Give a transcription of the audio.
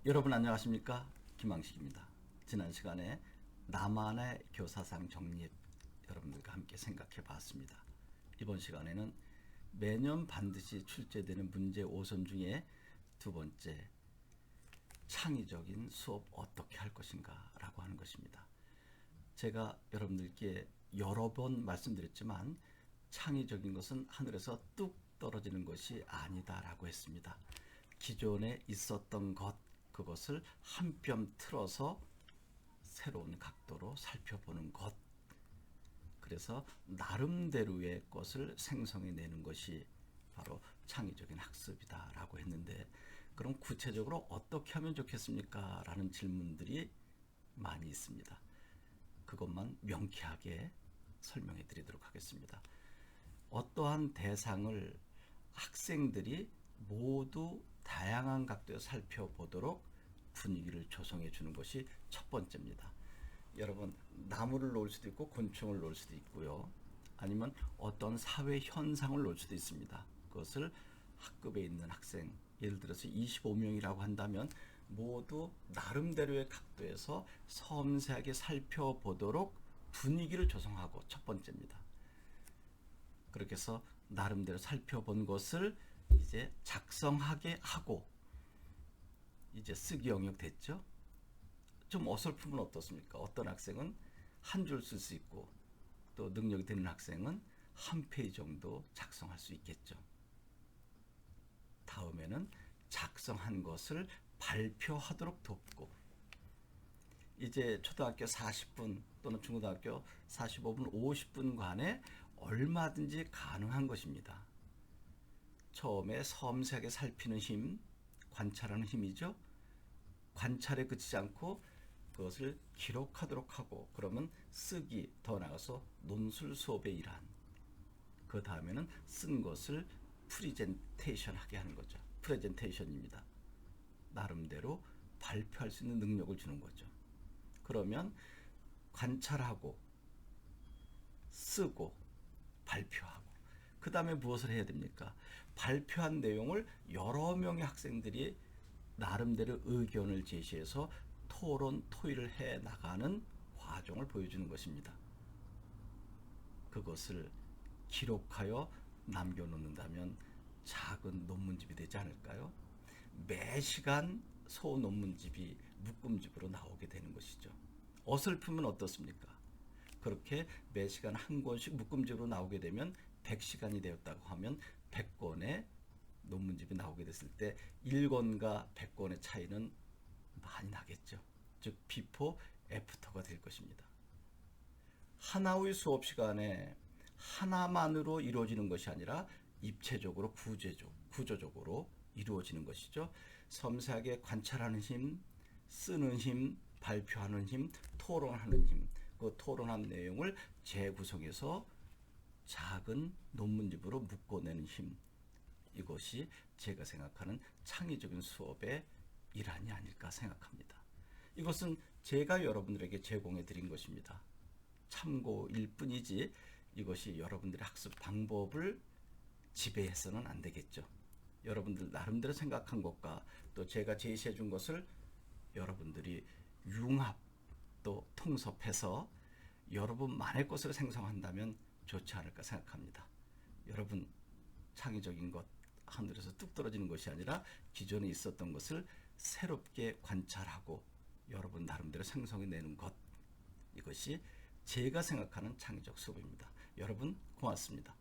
여러분 안녕하십니까? 김항식입니다. 지난 시간에 나만의 교사상 정립 여러분들과 함께 생각해 봤습니다. 이번 시간에는 매년 반드시 출제되는 문제 5선 중에 두 번째, 창의적인 수업 어떻게 할 것인가 라고 하는 것입니다. 제가 여러분들께 여러 번 말씀드렸지만 창의적인 것은 하늘에서 뚝 떨어지는 것이 아니다라고 했습니다. 기존에 있었던 것, 그것을 한 뼘 틀어서 새로운 각도로 살펴보는 것, 그래서 나름대로의 것을 생성해내는 것이 바로 창의적인 학습이다라고 했는데, 그럼 구체적으로 어떻게 하면 좋겠습니까? 라는 질문들이 많이 있습니다. 그것만 명쾌하게 설명해 드리도록 하겠습니다. 어떠한 대상을 학생들이 모두 다양한 각도에서 살펴보도록 분위기를 조성해 주는 것이 첫 번째입니다. 여러분, 나무를 놓을 수도 있고 곤충을 놓을 수도 있고요. 아니면 어떤 사회 현상을 놓을 수도 있습니다. 그것을 학급에 있는 학생, 예를 들어서 25명이라고 한다면 모두 나름대로의 각도에서 섬세하게 살펴보도록 분위기를 조성하고 첫 번째입니다. 그렇게 해서 나름대로 살펴본 것을 이제 작성하게 하고, 이제 쓰기 영역 됐죠? 좀 어설프면 어떻습니까? 어떤 학생은 한 줄 쓸 수 있고 또 능력이 되는 학생은 한 페이지 정도 작성할 수 있겠죠. 다음에는 작성한 것을 발표하도록 돕고, 이제 초등학교 40분 또는 중고등학교 45분, 50분간에 얼마든지 가능한 것입니다. 처음에 섬세하게 살피는 힘, 관찰하는 힘이죠. 관찰에 그치지 않고 그것을 기록하도록 하고, 그러면 쓰기, 더 나아가서 논술 수업의 일환, 그 다음에는 쓴 것을 프리젠테이션 하게 하는 거죠. 프레젠테이션입니다. 나름대로 발표할 수 있는 능력을 주는 거죠. 그러면 관찰하고 쓰고 발표하고, 그 다음에 무엇을 해야 됩니까? 발표한 내용을 여러 명의 학생들이 나름대로 의견을 제시해서 토론, 토의를 해 나가는 과정을 보여주는 것입니다. 그것을 기록하여 남겨놓는다면 작은 논문집이 되지 않을까요? 매 시간 소논문집이 묶음집으로 나오게 되는 것이죠. 어설프면 어떻습니까? 그렇게 매 시간 한 권씩 묶음집으로 나오게 되면 100시간이 되었다고 하면 100권의 논문집이 나오게 됐을 때 1권과 100권의 차이는 많이 나겠죠. 즉 비포 애프터가 될 것입니다. 하나의 수업 시간에 하나만으로 이루어지는 것이 아니라 입체적으로 구조적으로 이루어지는 것이죠. 섬세하게 관찰하는 힘, 쓰는 힘, 발표하는 힘, 토론하는 힘, 그 토론한 내용을 재구성해서 작은 논문집으로 묶어내는 힘, 이것이 제가 생각하는 창의적인 수업의 일환이 아닐까 생각합니다. 이것은 제가 여러분들에게 제공해 드린 것입니다. 참고일 뿐이지 이것이 여러분들의 학습 방법을 지배해서는 안 되겠죠. 여러분들 나름대로 생각한 것과 또 제가 제시해 준 것을 여러분들이 융합 또 통섭해서 여러분만의 것을 생성한다면 좋지 않을까 생각합니다. 여러분, 창의적인 것, 하늘에서 뚝 떨어지는 것이 아니라 기존에 있었던 것을 새롭게 관찰하고 여러분 나름대로 생성해내는 것, 이것이 제가 생각하는 창의적 수업입니다. 여러분 고맙습니다.